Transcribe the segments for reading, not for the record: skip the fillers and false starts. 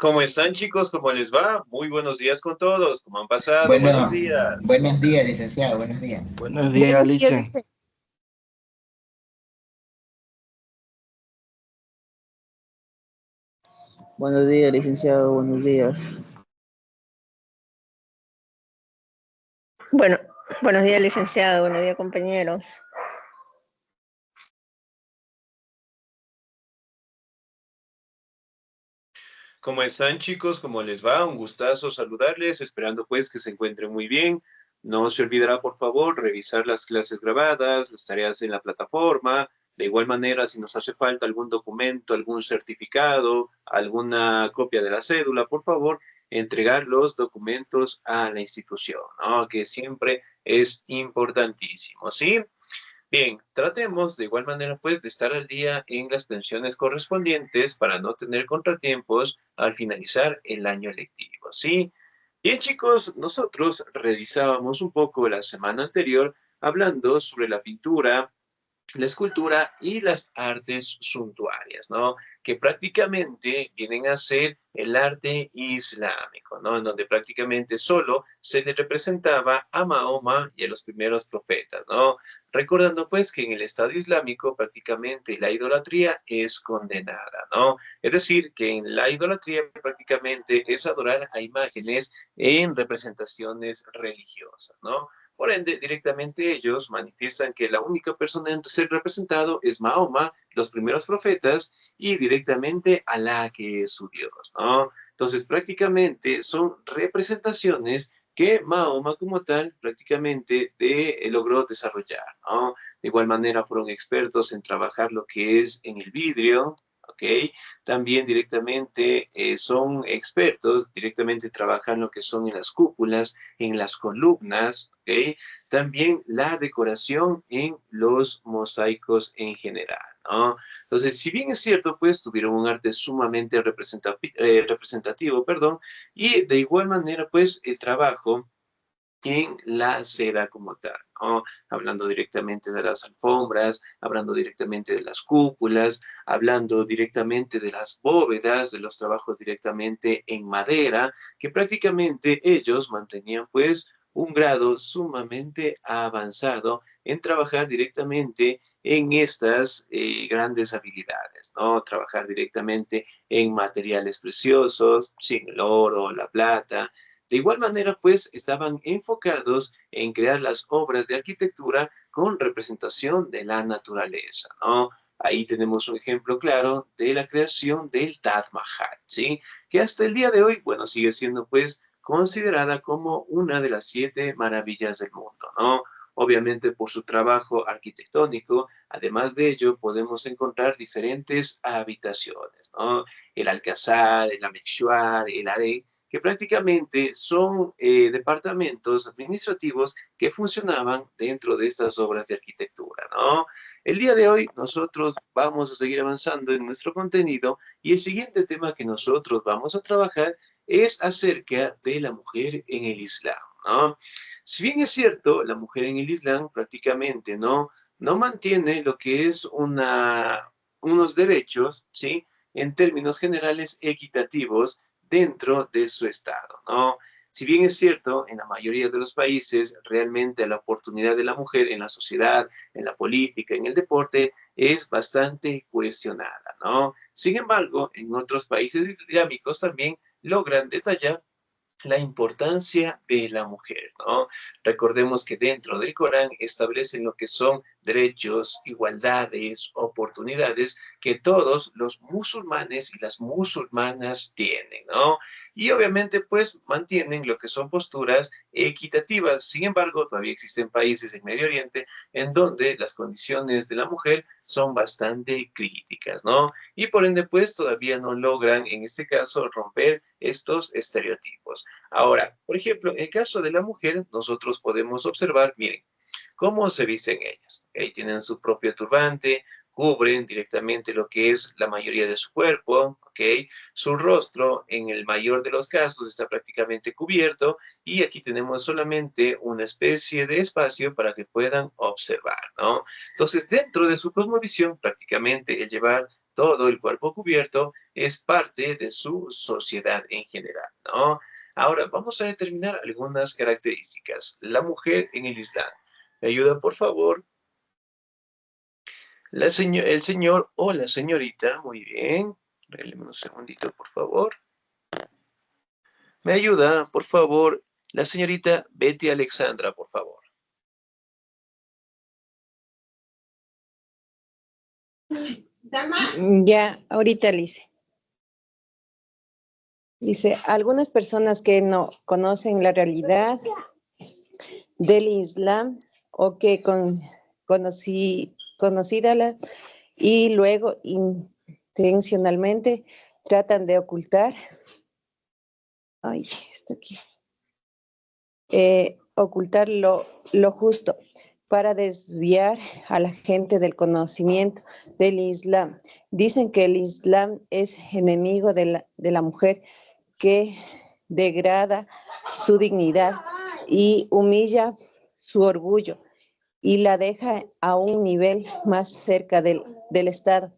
¿Cómo están, chicos? ¿Cómo les va? Muy buenos días con todos. ¿Cómo han pasado? Buenos Bueno, días. buenos días, licenciado, buenos días. Buenos días, Buenos días, Alicia. Vicente. Buenos días, licenciado, buenos días. Bueno, buenos días, licenciado. Buenos días, compañeros. ¿Cómo están, chicos? ¿Cómo les va? Un gustazo saludarles, esperando pues que se encuentren muy bien. No se olvidará, por favor, revisar las clases grabadas, las tareas en la plataforma. De igual manera, si nos hace falta algún documento, algún certificado, alguna copia de la cédula, por favor, entregar los documentos a la institución, ¿no? Que siempre es importantísimo, ¿sí? Bien, tratemos de igual manera pues de estar al día en las pensiones correspondientes para no tener contratiempos al finalizar el año lectivo, ¿sí? Bien, chicos, nosotros revisábamos un poco la semana anterior hablando sobre la pintura, la escultura y las artes suntuarias, ¿no? Que prácticamente vienen a ser el arte islámico, ¿no? En donde prácticamente solo se le representaba a Mahoma y a los primeros profetas, ¿no? Recordando pues que en el Estado Islámico prácticamente la idolatría es condenada, ¿no? Es decir, que en la idolatría prácticamente es adorar a imágenes en representaciones religiosas, ¿no? Por ende, directamente ellos manifiestan que la única persona en ser representado es Mahoma, los primeros profetas, y directamente Alá, que es su Dios, ¿no? Entonces, prácticamente son representaciones que Mahoma como tal prácticamente logró desarrollar, ¿no? De igual manera fueron expertos en trabajar lo que es en el vidrio, ¿ok? También directamente son expertos, directamente trabajan lo que son en las cúpulas, en las columnas, ¿ok? También la decoración en los mosaicos en general, ¿no? Entonces, si bien es cierto, pues tuvieron un arte sumamente representativo, perdón, y de igual manera, pues el trabajo en la seda como tal, ¿no? Hablando directamente de las alfombras, hablando directamente de las cúpulas, hablando directamente de las bóvedas, de los trabajos directamente en madera, que prácticamente ellos mantenían pues un grado sumamente avanzado en trabajar directamente en estas grandes habilidades, ¿no? Trabajar directamente en materiales preciosos, sin el oro, la plata, de igual manera, pues, estaban enfocados en crear las obras de arquitectura con representación de la naturaleza, ¿no? Ahí tenemos un ejemplo claro de la creación del Taj Mahal, ¿sí? Que hasta el día de hoy, bueno, sigue siendo, pues, considerada como una de las 7 maravillas del mundo, ¿no? Obviamente por su trabajo arquitectónico, además de ello, podemos encontrar diferentes habitaciones, ¿no? El Alcázar, el Amexuar, el Harem, que prácticamente son departamentos administrativos que funcionaban dentro de estas obras de arquitectura, ¿no? El día de hoy nosotros vamos a seguir avanzando en nuestro contenido y el siguiente tema que nosotros vamos a trabajar es acerca de la mujer en el Islam, ¿no? Si bien es cierto, la mujer en el Islam prácticamente no mantiene lo que es unos derechos, ¿sí? En términos generales equitativos dentro de su estado, ¿no? Si bien es cierto, en la mayoría de los países, realmente la oportunidad de la mujer en la sociedad, en la política, en el deporte, es bastante cuestionada, ¿no? Sin embargo, en otros países islámicos también logran detallar la importancia de la mujer, ¿no? Recordemos que dentro del Corán establecen lo que son derechos, igualdades, oportunidades que todos los musulmanes y las musulmanas tienen, ¿no? Y obviamente pues mantienen lo que son posturas equitativas. Sin embargo, todavía existen países en Medio Oriente en donde las condiciones de la mujer son bastante críticas, ¿no? Y por ende pues todavía no logran en este caso romper estos estereotipos. Ahora, por ejemplo, en el caso de la mujer, nosotros podemos observar, miren, cómo se visten ellas. Ahí tienen su propio turbante, cubren directamente lo que es la mayoría de su cuerpo, ¿ok? Su rostro, en el mayor de los casos, está prácticamente cubierto y aquí tenemos solamente una especie de espacio para que puedan observar, ¿no? Entonces, dentro de su cosmovisión, prácticamente el llevar todo el cuerpo cubierto es parte de su sociedad en general, ¿no? Ahora, vamos a determinar algunas características. La mujer en el Islam. ¿Me ayuda, por favor? El señor o la señorita, muy bien. Regáleme un segundito, por favor. ¿Me ayuda, por favor, la señorita Betty Alexandra, por favor? Ya, ahorita Lice. Dice, algunas personas que no conocen la realidad del Islam o que conocídala y luego intencionalmente tratan de ocultar, está aquí, ocultar lo justo para desviar a la gente del conocimiento del Islam. Dicen que el Islam es enemigo de la mujer, que degrada su dignidad y humilla su orgullo y la deja a un nivel más cerca del Estado,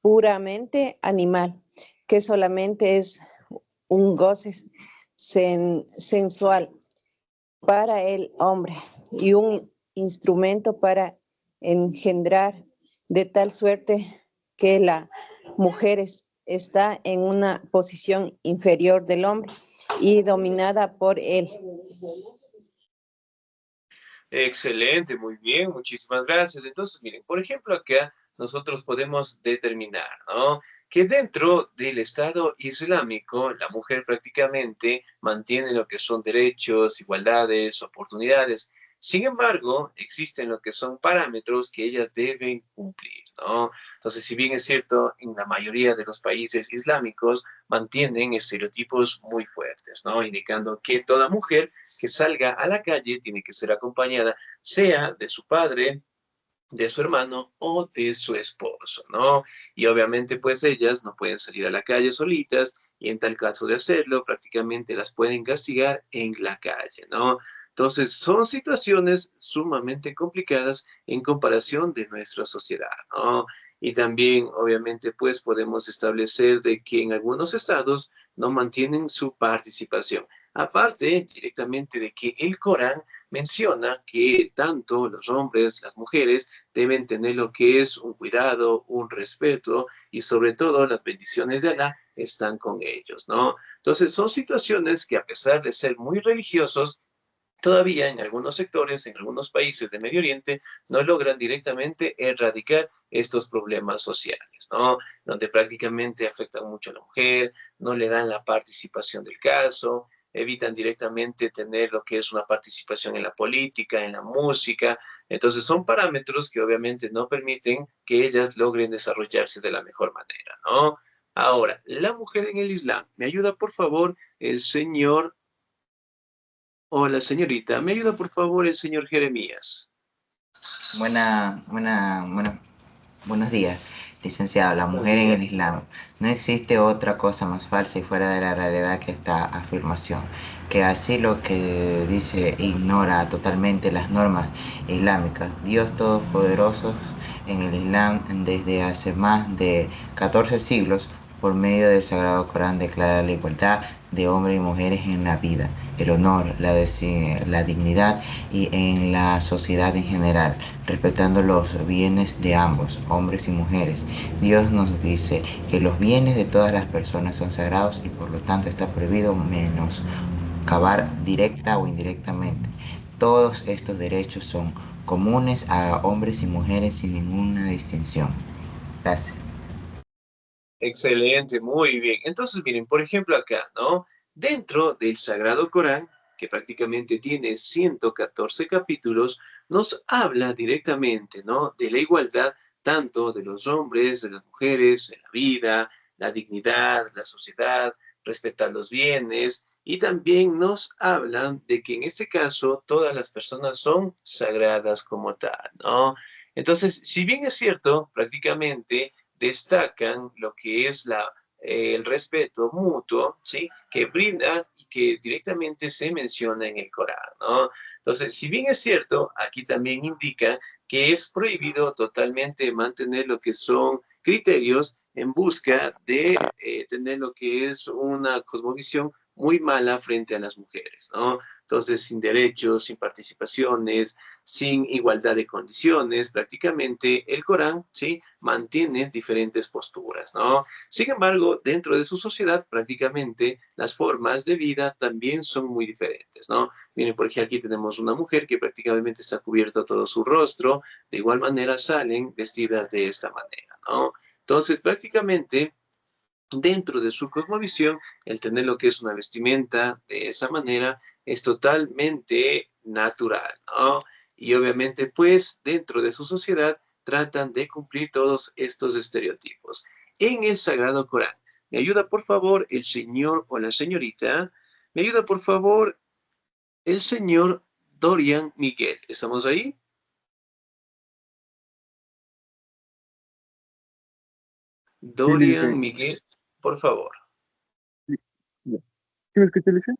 puramente animal, que solamente es un goce sensual para el hombre y un instrumento para engendrar, de tal suerte que la mujer está en una posición inferior del hombre y dominada por él. Excelente, muy bien, muchísimas gracias. Entonces, miren, por ejemplo, acá nosotros podemos determinar, ¿no? Que dentro del Estado Islámico, la mujer prácticamente mantiene lo que son derechos, igualdades, oportunidades. Sin embargo, existen lo que son parámetros que ellas deben cumplir, ¿no? Entonces, si bien es cierto, en la mayoría de los países islámicos mantienen estereotipos muy fuertes, ¿no? Indicando que toda mujer que salga a la calle tiene que ser acompañada, sea de su padre, de su hermano o de su esposo, ¿no? Y obviamente pues ellas no pueden salir a la calle solitas y en tal caso de hacerlo prácticamente las pueden castigar en la calle, ¿no? Entonces son situaciones sumamente complicadas en comparación de nuestra sociedad, ¿no? Y también obviamente pues podemos establecer de que en algunos estados no mantienen su participación. Aparte directamente de que el Corán menciona que tanto los hombres, las mujeres, deben tener lo que es un cuidado, un respeto y sobre todo las bendiciones de Alá están con ellos, ¿no? Entonces son situaciones que a pesar de ser muy religiosos, todavía en algunos sectores, en algunos países de Medio Oriente, no logran directamente erradicar estos problemas sociales, ¿no? Donde prácticamente afectan mucho a la mujer, no le dan la participación del caso, evitan directamente tener lo que es una participación en la política, en la música. Entonces son parámetros que obviamente no permiten que ellas logren desarrollarse de la mejor manera, ¿no? Ahora, la mujer en el Islam. ¿Me ayuda, por favor, el señor Hola, señorita. ¿Me ayuda, por favor, el señor Jeremías? Buenos días, licenciado. La Buenos mujer en días. el Islam. No existe otra cosa más falsa y fuera de la realidad que esta afirmación, que así lo que dice ignora totalmente las normas islámicas. Dios Todopoderoso en el Islam desde hace más de 14 siglos por medio del Sagrado Corán declara la igualdad de hombres y mujeres en la vida, el honor, la dignidad y en la sociedad en general, respetando los bienes de ambos, hombres y mujeres. Dios nos dice que los bienes de todas las personas son sagrados y por lo tanto está prohibido menoscabar directa o indirectamente. Todos estos derechos son comunes a hombres y mujeres sin ninguna distinción. Gracias. Excelente, muy bien. Entonces, miren, por ejemplo, acá, ¿no? Dentro del Sagrado Corán, que prácticamente tiene 114 capítulos, nos habla directamente, ¿no? De la igualdad tanto de los hombres, de las mujeres, de la vida, la dignidad, la sociedad, respetar los bienes, y también nos hablan de que en este caso todas las personas son sagradas como tal, ¿no? Entonces, si bien es cierto, prácticamente destacan lo que es el respeto mutuo, ¿sí? Que brinda y que directamente se menciona en el Corán, ¿no? Entonces, si bien es cierto, aquí también indica que es prohibido totalmente mantener lo que son criterios en busca de tener lo que es una cosmovisión muy mala frente a las mujeres, ¿no? Entonces, sin derechos, sin participaciones, sin igualdad de condiciones, prácticamente el Corán, ¿sí?, mantiene diferentes posturas, ¿no? Sin embargo, dentro de su sociedad, prácticamente las formas de vida también son muy diferentes, ¿no? Miren, por ejemplo, aquí tenemos una mujer que prácticamente está cubierto todo su rostro, de igual manera salen vestidas de esta manera, ¿no? Entonces, prácticamente dentro de su cosmovisión, el tener lo que es una vestimenta de esa manera es totalmente natural, ¿no? Y obviamente, pues, dentro de su sociedad tratan de cumplir todos estos estereotipos. En el Sagrado Corán, ¿me ayuda por favor el señor o la señorita? ¿Me ayuda por favor el señor Dorian Miguel? ¿Estamos ahí? Sí, Dorian Licen. Miguel, por favor. Sí, ya. ¿Sí me escucha, Licen?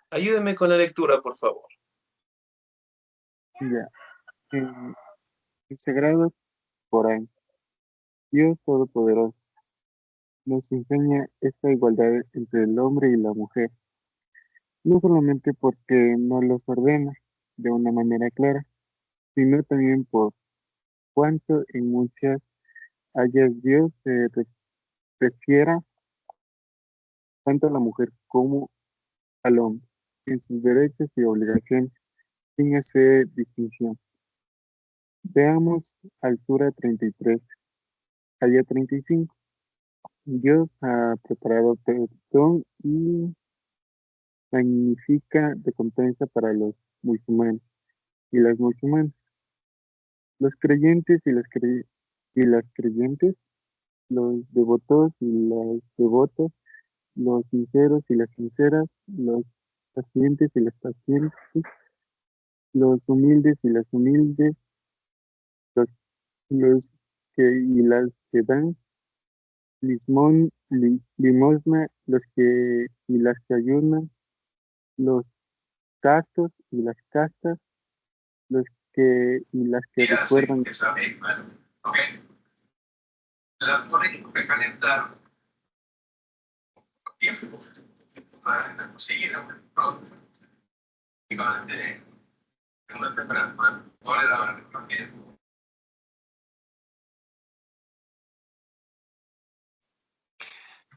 Ayúdeme con la lectura, por favor. Ya. En el Sagrado Corán, Dios Todopoderoso nos enseña esta igualdad entre el hombre y la mujer, no solamente porque nos los ordena de una manera clara, sino también por cuanto en muchas áreas Dios se refiera tanto a la mujer como al hombre en sus derechos y obligaciones, sin hacer distinción. Veamos altura 33, allá 35. Dios ha preparado perdón y magnífica recompensa para los musulmanes y las musulmanas. Los creyentes y las creyentes, los devotos y las devotas, los sinceros y las sinceras, los pacientes y las pacientes, los humildes y las humildes, los, los que y las que dan limosna, los que y las que ayunan, los castos y las castas, los que y las que Ya, sí, recuerdan. está bien, bueno. Ok. La ponen que calentar tiempo. Para la cocina, pronto. Y va a tener una temperatura tolerable también.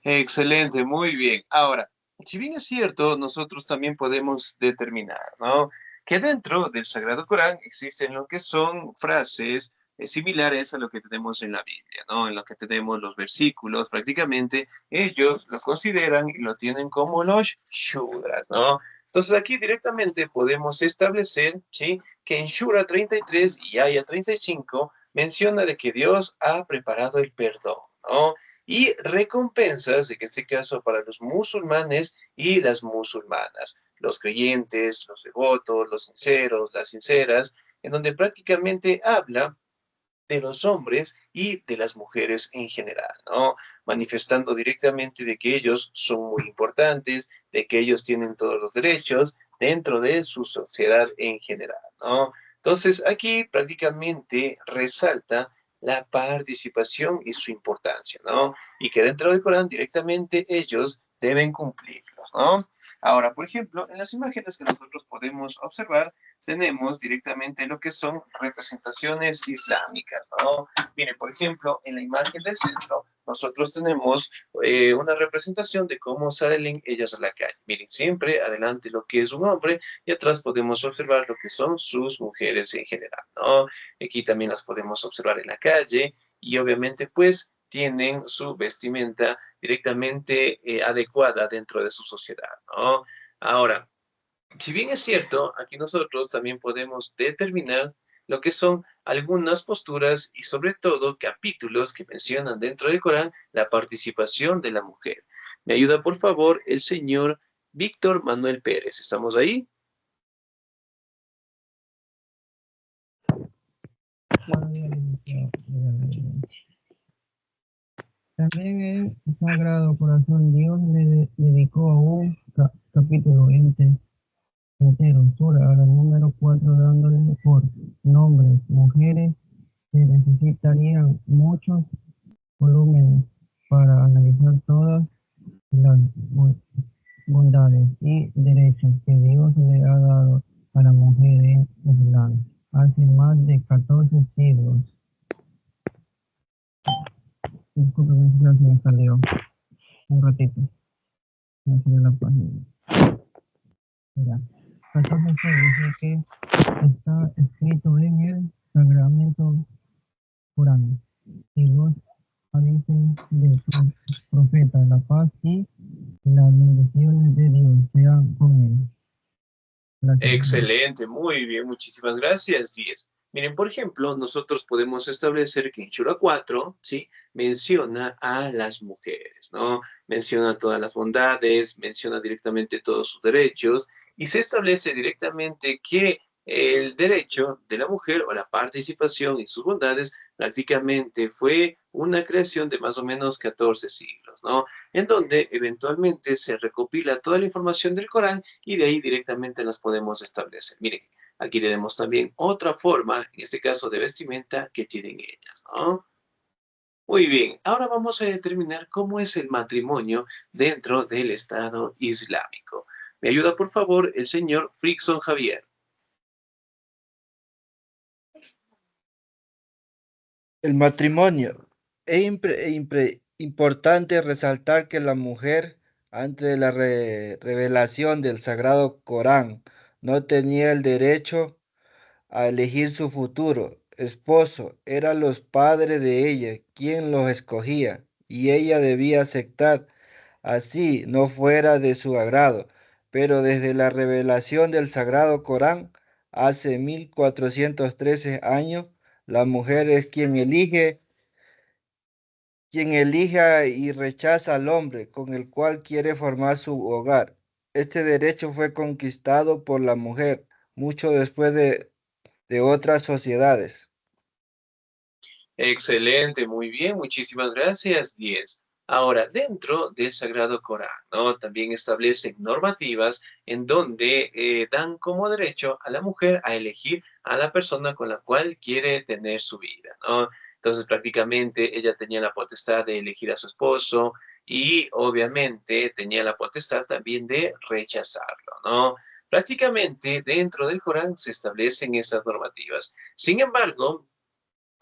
Excelente, muy bien. Ahora, si bien es cierto, nosotros también podemos determinar, ¿no?, que dentro del Sagrado Corán existen lo que son frases similares a lo que tenemos en la Biblia, ¿no? En lo que tenemos los versículos, prácticamente ellos lo consideran y lo tienen como los shudras, ¿no? Entonces aquí directamente podemos establecer, ¿sí?, que en Shura 33 y Aya 35 menciona de que Dios ha preparado el perdón, ¿no?, y recompensas, en este caso para los musulmanes y las musulmanas, los creyentes, los devotos, los sinceros, las sinceras, en donde prácticamente habla de los hombres y de las mujeres en general, ¿no? Manifestando directamente de que ellos son muy importantes, de que ellos tienen todos los derechos dentro de su sociedad en general, ¿no? Entonces, aquí prácticamente resalta la participación y su importancia, ¿no? Y que dentro del Corán directamente ellos deben cumplirlos, ¿no? Ahora, por ejemplo, en las imágenes que nosotros podemos observar, tenemos directamente lo que son representaciones islámicas, ¿no? Miren, por ejemplo, en la imagen del centro, nosotros tenemos una representación de cómo salen ellas a la calle. Miren, siempre adelante lo que es un hombre y atrás podemos observar lo que son sus mujeres en general, ¿no? Aquí también las podemos observar en la calle y obviamente pues tienen su vestimenta directamente adecuada dentro de su sociedad, ¿no? Ahora, si bien es cierto, aquí nosotros también podemos determinar lo que son algunas posturas y sobre todo capítulos que mencionan dentro del Corán la participación de la mujer. ¿Me ayuda por favor el señor Víctor Manuel Pérez? ¿Estamos ahí? También el Sagrado Corazón Dios le dedicó a un capítulo 20 entero, sura, a la número 4, dándole por nombres, mujeres que necesitarían muchos volúmenes para analizar todas las bondades y derechos que Dios le ha dado a la mujer en Islam hace más de 14 siglos. Disculpe, se me salió un ratito. Me salió la página. Mira, 14 siglos, es que está escrito en el Sagrado Corán y los hadices del profeta, la paz y las bendiciones de Dios sean con él. Gracias. Excelente, muy bien, muchísimas gracias, 10. Miren, por ejemplo, nosotros podemos establecer que en Shura 4, ¿sí? Menciona a las mujeres, ¿no? Menciona todas las bondades, menciona directamente todos sus derechos y se establece directamente que el derecho de la mujer o la participación en sus bondades prácticamente fue una creación de más o menos 14 siglos, ¿no? En donde eventualmente se recopila toda la información del Corán y de ahí directamente las podemos establecer. Miren, aquí tenemos también otra forma, en este caso de vestimenta, que tienen ellas, ¿no? Muy bien, ahora vamos a determinar cómo es el matrimonio dentro del Estado Islámico. ¿Me ayuda, por favor, el señor Frickson Javier? El matrimonio. Es importante resaltar que la mujer, antes de la revelación del Sagrado Corán, no tenía el derecho a elegir su futuro esposo. Eran los padres de ella quien los escogía y ella debía aceptar, así no fuera de su agrado. Pero desde la revelación del Sagrado Corán, hace 1413 años, la mujer es quien elija y rechaza al hombre con el cual quiere formar su hogar. Este derecho fue conquistado por la mujer mucho después de otras sociedades. Excelente, muy bien, muchísimas gracias, 10. Ahora, dentro del Sagrado Corán, ¿no? También establecen normativas en donde dan como derecho a la mujer a elegir a la persona con la cual quiere tener su vida, ¿no? Entonces, prácticamente ella tenía la potestad de elegir a su esposo y obviamente tenía la potestad también de rechazarlo, ¿no? Prácticamente dentro del Corán se establecen esas normativas. Sin embargo,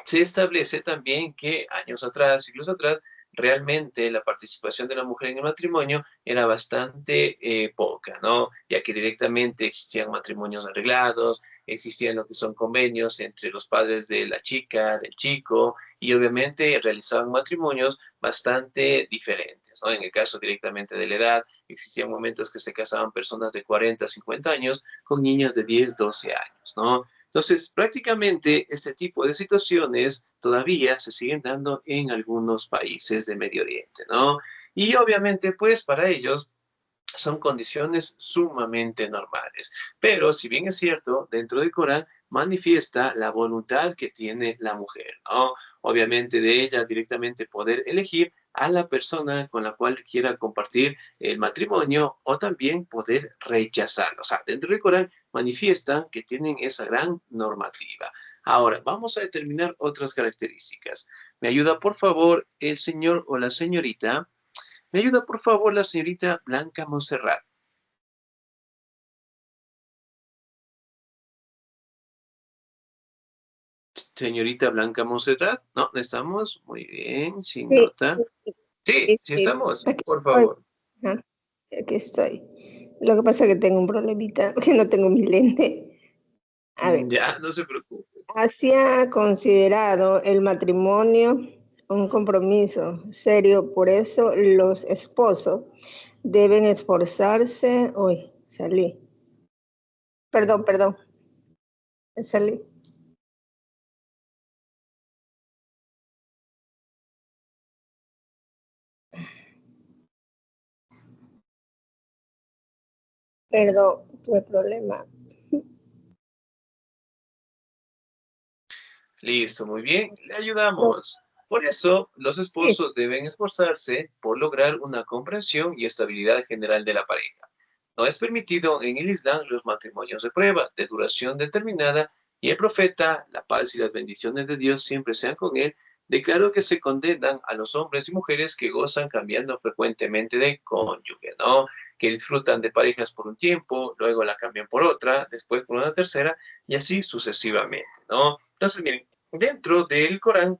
se establece también que años atrás, siglos atrás, realmente la participación de la mujer en el matrimonio era bastante poca, ¿no? Ya que directamente existían matrimonios arreglados, existían lo que son convenios entre los padres de la chica, del chico, y obviamente realizaban matrimonios bastante diferentes, ¿no? En el caso directamente de la edad, existían momentos que se casaban personas de 40, 50 años con niños de 10, 12 años, ¿no? Entonces, prácticamente este tipo de situaciones todavía se siguen dando en algunos países de Medio Oriente, ¿no? Y obviamente, pues para ellos son condiciones sumamente normales. Pero si bien es cierto, dentro del Corán manifiesta la voluntad que tiene la mujer, ¿no? Obviamente de ella directamente poder elegir a la persona con la cual quiera compartir el matrimonio o también poder rechazarlo. O sea, dentro del Corán manifiestan que tienen esa gran normativa. Ahora, vamos a determinar otras características. ¿Me ayuda, por favor, el señor o la señorita? ¿Me ayuda, por favor, la señorita Blanca Monserrat? Señorita Blanca Monserrat, ¿no? ¿Estamos? Muy bien, sin Sí, nota. Sí, sí, sí sí. estamos, Aquí por estoy. favor. Ajá, aquí estoy. Lo que pasa es que tengo un problemita, que no tengo mi lente. A ver, Ya, no se preocupe. así ha considerado el matrimonio un compromiso serio, por eso los esposos deben esforzarse. Uy, salí. Perdón, salí. Perdón, tuve problema. Listo, muy bien, le ayudamos. Por eso, los esposos deben esforzarse por lograr una comprensión y estabilidad general de la pareja. No es permitido en el Islam los matrimonios de prueba, de duración determinada, y el profeta, la paz y las bendiciones de Dios siempre sean con él, declaró que se condenan a los hombres y mujeres que gozan cambiando frecuentemente de cónyuge, ¿no? Que disfrutan de parejas por un tiempo, luego la cambian por otra, después por una tercera, y así sucesivamente, ¿no? Entonces, miren, dentro del Corán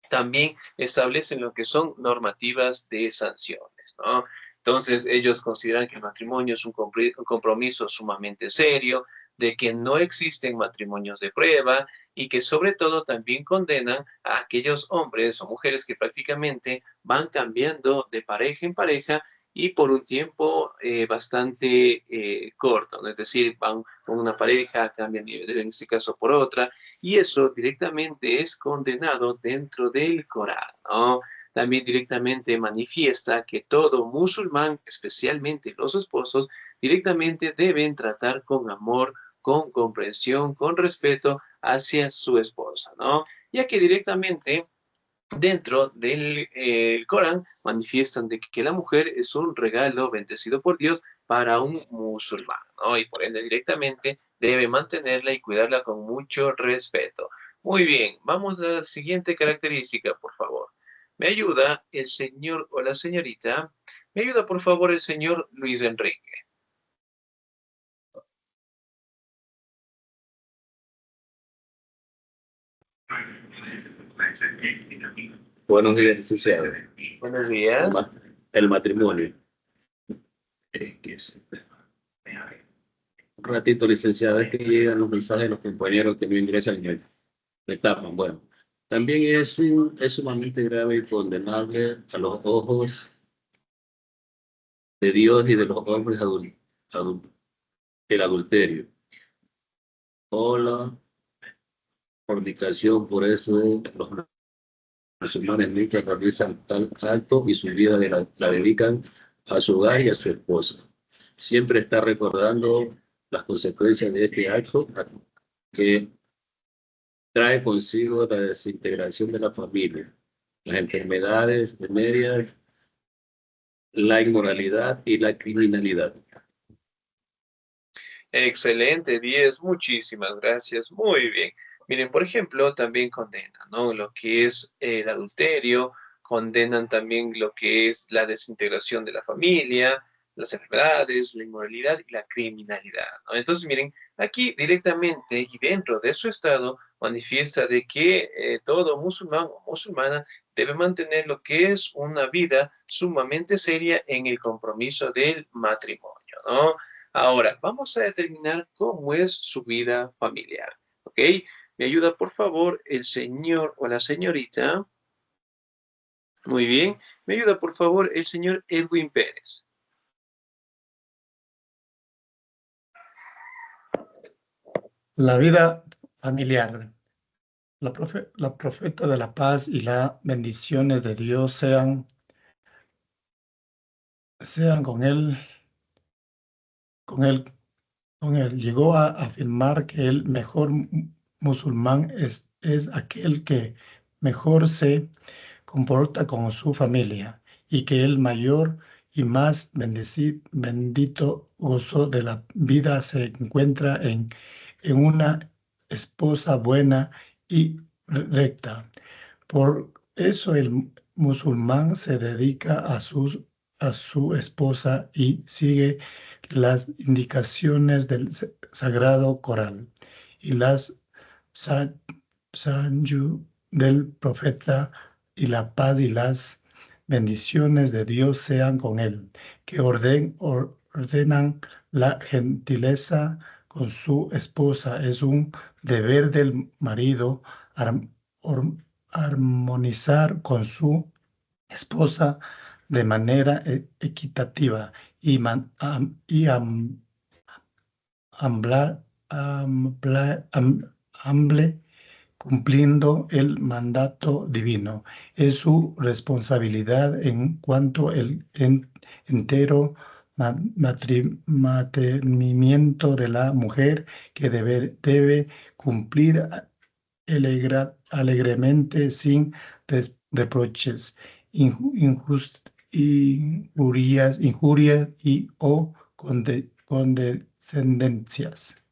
también establecen lo que son normativas de sanciones, ¿no? Entonces, ellos consideran que el matrimonio es un compromiso sumamente serio, de que no existen matrimonios de prueba y que sobre todo también condenan a aquellos hombres o mujeres que prácticamente van cambiando de pareja en pareja y por un tiempo bastante corto, ¿no? Es decir, van con una pareja, cambian en este caso por otra, y eso directamente es condenado dentro del Corán, ¿no? También directamente manifiesta que todo musulmán, especialmente los esposos, directamente deben tratar con amor, con comprensión, con respeto hacia su esposa, ¿no? Ya que directamente dentro del Corán manifiestan de que la mujer es un regalo bendecido por Dios para un musulmán, ¿no? Y por ende directamente debe mantenerla y cuidarla con mucho respeto. Muy bien, vamos a la siguiente característica, por favor. ¿Me ayuda el señor o la señorita? ¿Me ayuda, por favor, el señor Luis Enrique? Buenos días, licenciado. Buenos días. El matrimonio. ¿Qué es? Un ratito, licenciado, es que llegan los mensajes de los compañeros que no ingresan y me tapan. Bueno, también es sumamente grave y condenable a los ojos de Dios y de los hombres el adulterio o la fornicación. Por eso los musulmanes nunca realizan tal acto y su vida la dedican a su hogar y a su esposa. Siempre está recordando las consecuencias de este acto que trae consigo la desintegración de la familia, las enfermedades venéreas, la inmoralidad y la criminalidad. Excelente, 10, muchísimas gracias, muy bien. Miren, por ejemplo, también condenan, ¿no? Lo que es el adulterio, condenan también lo que es la desintegración de la familia, las enfermedades, la inmoralidad y la criminalidad, ¿no? Entonces, miren, aquí directamente y dentro de su estado manifiesta de que todo musulmán o musulmana debe mantener lo que es una vida sumamente seria en el compromiso del matrimonio, ¿no? Ahora, vamos a determinar cómo es su vida familiar, ¿ok? ¿Me ayuda, por favor, el señor o la señorita? Muy bien. ¿Me ayuda, por favor, el señor Edwin Pérez? La vida familiar. La profeta de la paz y las bendiciones de Dios sean con él, con él, con él. Llegó a afirmar que el mejor musulmán es aquel que mejor se comporta con su familia y que el mayor y más bendito gozo de la vida se encuentra en una esposa buena y recta. Por eso el musulmán se dedica a su esposa y sigue las indicaciones del Sagrado Corán y las sanju del profeta, y la paz y las bendiciones de Dios sean con él, que ordenan la gentileza con su esposa. Es un deber del marido armonizar con su esposa de manera equitativa y amable, cumpliendo el mandato divino. Es su responsabilidad en cuanto el entero mantenimiento de la mujer, que debe cumplir alegremente sin reproches, injurias o condescendencias.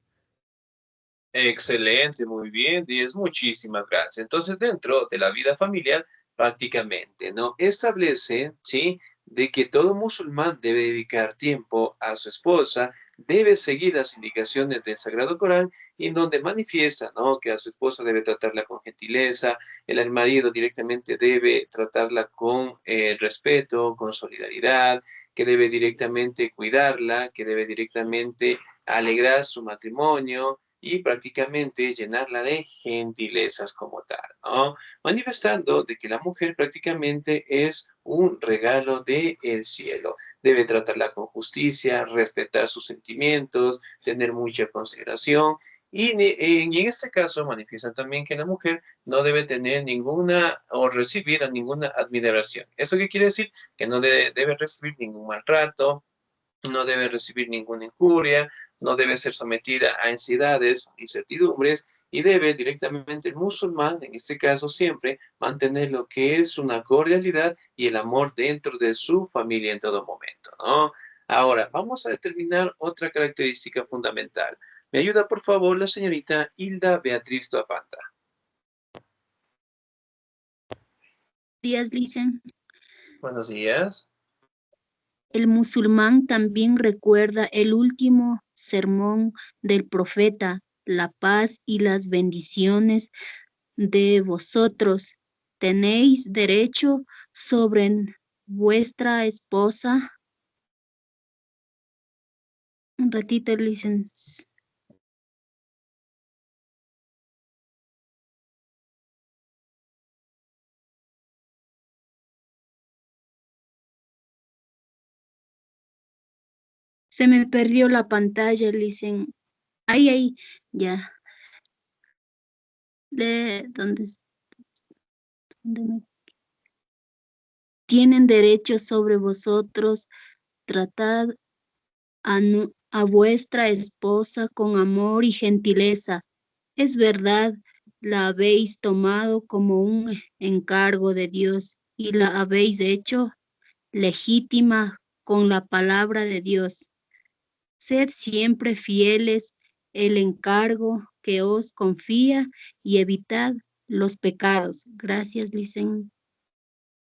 Excelente, muy bien, 10, muchísimas gracias. Entonces, dentro de la vida familiar, prácticamente, ¿no? Establece, ¿sí? De que todo musulmán debe dedicar tiempo a su esposa, debe seguir las indicaciones del Sagrado Corán, y en donde manifiesta, ¿no? Que a su esposa debe tratarla con gentileza, el marido directamente debe tratarla con respeto, con solidaridad, que debe directamente cuidarla, que debe directamente alegrar su matrimonio y prácticamente llenarla de gentilezas como tal, ¿no? Manifestando de que la mujer prácticamente es un regalo del cielo. Debe tratarla con justicia, respetar sus sentimientos, tener mucha consideración. Y en este caso manifiestan también que la mujer no debe tener ninguna o recibir ninguna admiración. ¿Eso qué quiere decir? Que no debe recibir ningún maltrato, no debe recibir ninguna injuria, no debe ser sometida a ansiedades, incertidumbres, y debe directamente el musulmán, en este caso siempre, mantener lo que es una cordialidad y el amor dentro de su familia en todo momento, ¿no? Ahora, vamos a determinar otra característica fundamental. ¿Me ayuda, por favor, la señorita Hilda Beatriz Toapanta? Días, Licen. Buenos días. El musulmán también recuerda el último sermón del profeta, la paz y las bendiciones de vosotros. ¿Tenéis derecho sobre vuestra esposa? Un ratito, Licen. Se me perdió la pantalla, Licen. Ahí, ya. ¿Dónde me... Tienen derecho sobre vosotros, tratad a vuestra esposa con amor y gentileza. Es verdad, la habéis tomado como un encargo de Dios y la habéis hecho legítima con la palabra de Dios. Sed siempre fieles el encargo que os confía y evitad los pecados. Gracias, Licen.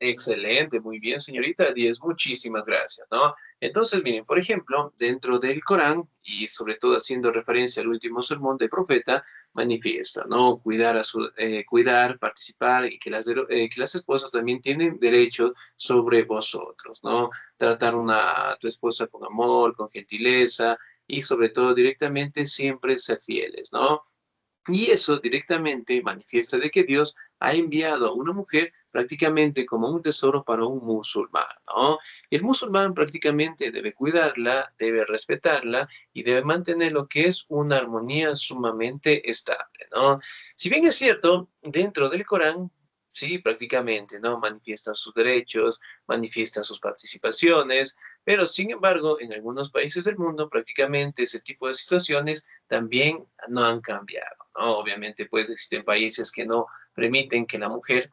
Excelente, muy bien, señorita 10, muchísimas gracias, ¿no? Entonces, miren, por ejemplo, dentro del Corán, y sobre todo haciendo referencia al último sermón del profeta, manifiesta, ¿no? Cuidar, participar, y que las esposas también tienen derechos sobre vosotros, ¿no? Tratar a tu esposa con amor, con gentileza, y sobre todo directamente siempre ser fieles, ¿no? Y eso directamente manifiesta de que Dios ha enviado a una mujer prácticamente como un tesoro para un musulmán, ¿no? Y el musulmán prácticamente debe cuidarla, debe respetarla y debe mantener lo que es una armonía sumamente estable, ¿no? Si bien es cierto, dentro del Corán, sí, prácticamente, ¿no? Manifiestan sus derechos, manifiestan sus participaciones, pero sin embargo, en algunos países del mundo prácticamente ese tipo de situaciones también no han cambiado, ¿no? Obviamente, pues existen países que no permiten que la mujer,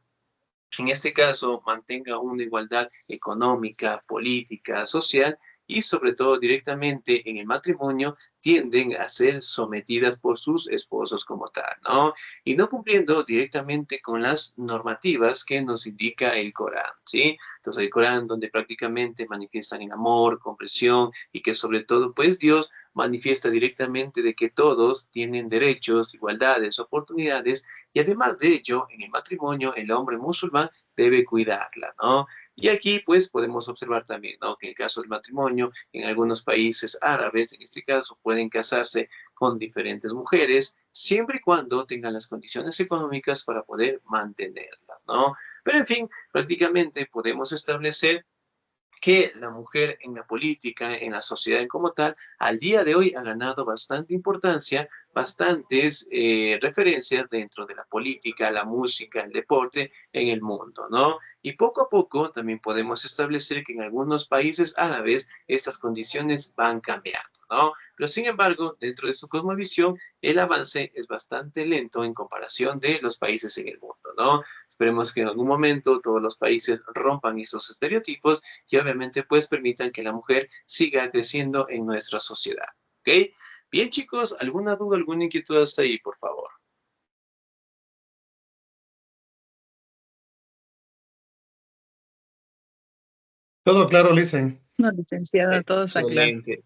en este caso, mantenga una igualdad económica, política, social, y sobre todo directamente en el matrimonio tienden a ser sometidas por sus esposos como tal, ¿no? Y no cumpliendo directamente con las normativas que nos indica el Corán, ¿sí? Entonces el Corán donde prácticamente manifiestan en amor, comprensión, y que sobre todo pues Dios manifiesta directamente de que todos tienen derechos, igualdades, oportunidades, y además de ello, en el matrimonio, el hombre musulmán debe cuidarla, ¿no? Y aquí, pues, podemos observar también, ¿no? Que en el caso del matrimonio, en algunos países árabes, en este caso, pueden casarse con diferentes mujeres, siempre y cuando tengan las condiciones económicas para poder mantenerlas, ¿no? Pero, en fin, prácticamente podemos establecer que la mujer en la política, en la sociedad como tal, al día de hoy ha ganado bastante importancia, bastantes referencias dentro de la política, la música, el deporte en el mundo, ¿no? Y poco a poco también podemos establecer que en algunos países árabes estas condiciones van cambiando, ¿no? Pero sin embargo, dentro de su cosmovisión, el avance es bastante lento en comparación de los países en el mundo, ¿no? Esperemos que en algún momento todos los países rompan esos estereotipos y obviamente pues permitan que la mujer siga creciendo en nuestra sociedad, ¿ok? Bien, chicos, ¿alguna duda, alguna inquietud hasta ahí, por favor? Todo claro, Listen. No, licenciado, todo está claro. Excelente.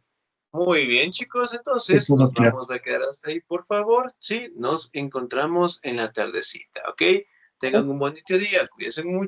Muy bien, chicos, entonces nos vamos a quedar hasta ahí, por favor. Sí, nos encontramos en la tardecita, ¿ok? Tengan un bonito día, cuídense mucho.